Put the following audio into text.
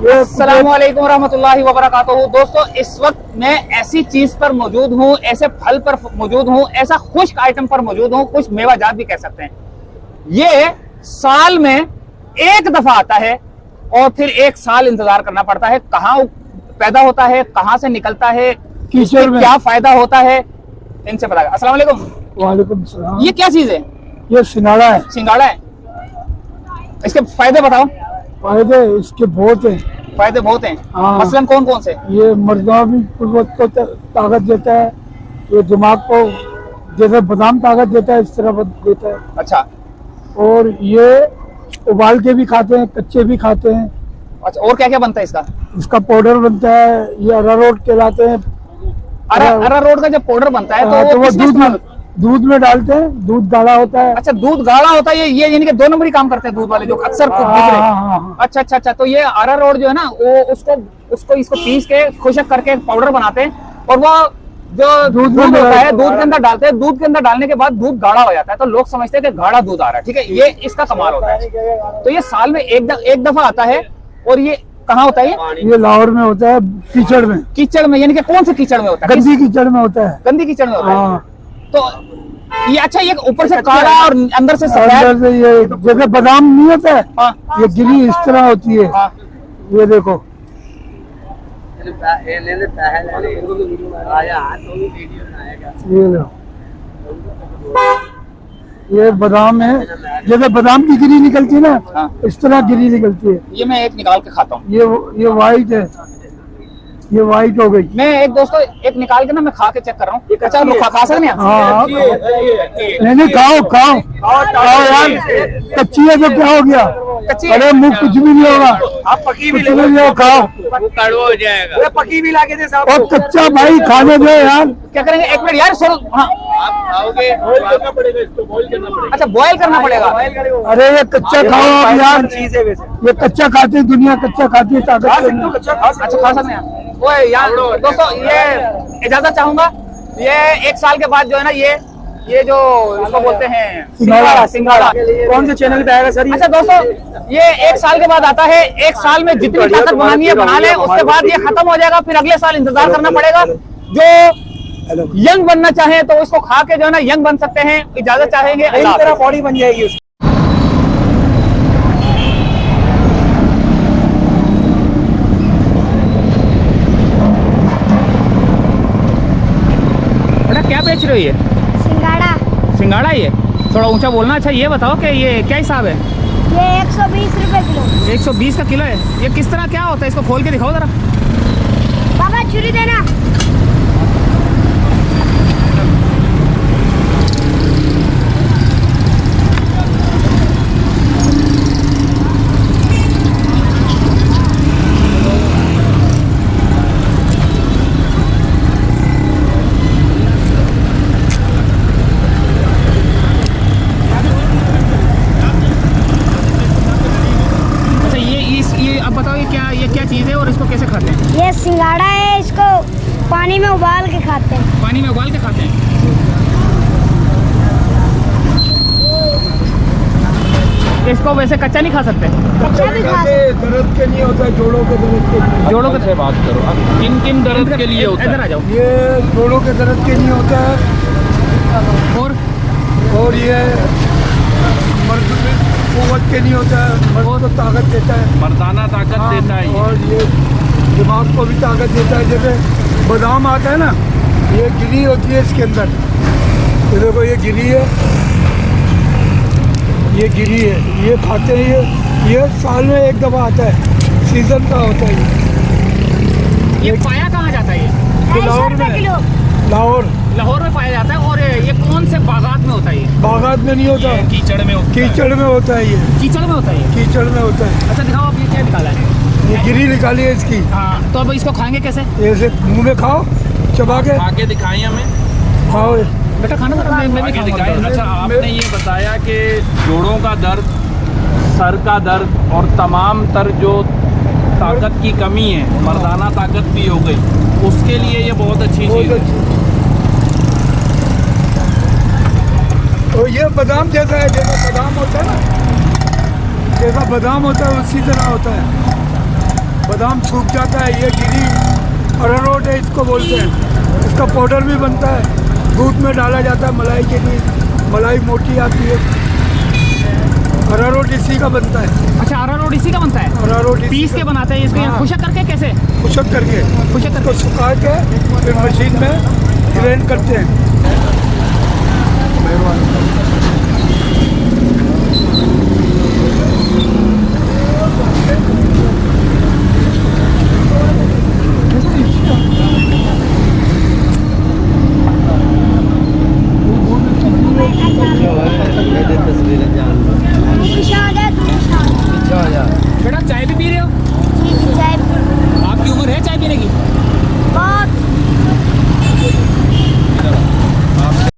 अस्सलामुअलैकुम रहमतुल्लाहि व बरकातहू। दोस्तों, इस वक्त मैं ऐसी चीज पर मौजूद हूँ, ऐसे फल पर मौजूद हूँ, ऐसा खुश्क आइटम पर मौजूद हूँ, कुछ मेवाजात भी कह सकते हैं। ये साल में एक दफा आता है और फिर एक साल इंतजार करना पड़ता है। कहाँ पैदा होता है, कहाँ से निकलता है, क्या फायदा होता है, इनसे पता। अस्सलाम वालेकुम। वालेकुम सलाम। ये क्या चीज है? ये सिंगाड़ा है। सिंगाड़ा है। इसके फायदे बताओ। फायदे इसके बहुत हैं। फायदे बहुत हैं। हाँ। मसलन कौन कौन से? ये मर्दावी कुव्वत को ताकत देता है, ये दिमाग को जैसे बादाम ताकत देता है इस तरह देता है। अच्छा। और ये उबाल के भी खाते हैं, कच्चे भी खाते हैं। अच्छा, और क्या क्या बनता है इसका? इसका पाउडर बनता है, ये अरारोट कहलाते हैं। अरारोट का जब पाउडर बनता है तो वो दूध में डालते हैं, दूध गाढ़ा होता है। अच्छा, दूध गाढ़ा होता है। ये यानी कि 2 नंबरी काम करते हैं दूध वाले जो अक्सर दिख रहे हैं। अच्छा अच्छा अच्छा। तो ये अरारोट जो है ना, वो उसको इसको पीस के खुशक करके पाउडर बनाते हैं और वो जो दूध होता है दूध के अंदर डालते हैं। दूध के अंदर डालने के बाद दूध गाढ़ा हो जाता है, तो लोग समझते हैं कि गाढ़ा दूध आ रहा है। ठीक है, ये इसका कमाल होता है। तो ये साल में एक दफा आता है। और ये कहाँ होता है? ये लाहौर में होता है, कीचड़ में। कीचड़ में? यानी कि कौन से कीचड़ में होता है? गंदी कीचड़ में होता है। गंदी कीचड़ में होता है। तो ये अच्छा, ये ऊपर से काला और अंदर से सफेद। ये जैसे बादाम नहीं होता है। हाँ। ये गिरी इस तरह होती है। हाँ। ये देखो, ये लो, ये बादाम है। जैसे बादाम की गिरी निकलती है ना। हाँ। इस तरह गिरी निकलती है। ये मैं एक निकाल के खाता हूँ। ये वाइट है, ये वाइट हो गई। मैं एक दोस्तों एक निकाल के ना मैं खा के चेक कर रहा हूँ। अच्छा, लोग खा सकते हैं? हाँ, नहीं खाओ यार। कच्ची है तो क्या हो गया? कच्ची? अरे मुँह कुछ भी नहीं होगा। आप पकी भी ले खाओ, कड़वा हो जाएगा। पकी भी लाके दे साहब। और कच्चा भाई खाने दो यार। क्या करेंगे? एक मिनट यार, सुनो। हाँ, आप खाओगे, बॉईल करना पड़ेगा इसको, बॉईल करना पड़ेगा। अच्छा, बॉयल करना पड़ेगा। अरे ये कच्चा खाओ आप यार। ये कच्चा खाते हैं, दुनिया कच्चा खाती है। ताकत अच्छा, खा सकते हैं वो यार। दोस्तों, ये इजाजत चाहूंगा। ये एक साल के बाद जो है ना, ये जो इसको बोलते हैं सिंगाड़ा। कौन से चैनल पे आएगा सर? अच्छा दोस्तों, ये एक साल के बाद आता है। एक साल में जितनी ताकत बनानी है बना ले, उसके बाद ये खत्म हो जाएगा। फिर अगले साल इंतजार करना पड़ेगा। जो यंग बनना चाहे तो उसको खा के जो है ना यंग बन सकते हैं। इजाजत चाहेंगे, इस तरह बॉडी बन जाएगी उसकी। बेटा क्या बेच रही है? सिंगाड़ा। ये थोड़ा ऊंचा बोलना। अच्छा, ये बताओ कि ये क्या हिसाब है? ये 120 रुपए किलो। 120 का किलो है। ये किस तरह क्या होता है? इसको खोल के दिखाओ जरा। बाबा छुरी देना। अब बताओ, ये क्या चीज़ है और इसको कैसे खाते हैं? ये सिंगाड़ा है, इसको पानी में उबाल के खाते हैं। पानी में उबाल के खाते हैं। इसको वैसे कच्चा नहीं खा सकते? कच्चा भी खा सकते। दर्द के लिए होता है, जोड़ों के दर्द के लिए। जोड़ों के बात करो। अब किन दर्द के लिए होता है? इधर आ जाओ। ये जोड़ों के दर्द के लिए होता है। और ये मर्द में कुव्वत के लिए होता है, मर्द को ताकत देता है, मर्दाना ताकत देता है। और ये दिमाग को भी ताकत देता है। जैसे बादाम आता है ना, ये गिरी होती है इसके अंदर। ये देखो, ये गिरी है, ये गिरी है। ये खाते हैं। ये साल में एक दफा आता है, सीजन का होता है। ये पाया कहाँ जाता है? ये लाहौर में। लाहौर में पाया जाता है। और ये कौन से बागात में होता है? बागात में नहीं होता, कीचड़ में होता है। कीचड़ में होता है। ये कीचड़ में होता है। कीचड़ में होता है। अच्छा, दिखाओ आप, ये क्या निकाला है? ये गिरी निकाली है इसकी। हाँ, तो अब इसको खाएंगे कैसे? ऐसे मुंह में खाओ, चबा के खा के दिखाएं हमें। खाओ बेटा, खाना मैं भी दिखाएं। अच्छा, आपने ये बताया कि जोड़ों का दर्द, सर का दर्द और तमाम तर जो ताकत की कमी है, मर्दाना ताकत भी हो गई, उसके लिए ये बहुत अच्छी चीज़ है। तो ये बादाम जैसा है, जैसा बादाम होता है ना, जैसा बादाम होता है उसी तरह होता है। बादाम सूख जाता है। ये गिरी अरारोट है, इसको बोलते हैं। इसका पाउडर भी बनता है, दूध में डाला जाता है मलाई के लिए, मलाई मोटी आती है। अरारोट इसी का बनता है। अच्छा, अरारोट इसी का बनता है, अरारोट पीस के बनाते हैं इसको, यहाँ हाँ। खुशक करके कैसे? खुशक करके खुशक इसको करके सुखा के फिर मशीन में ग्राइंड करते हैं।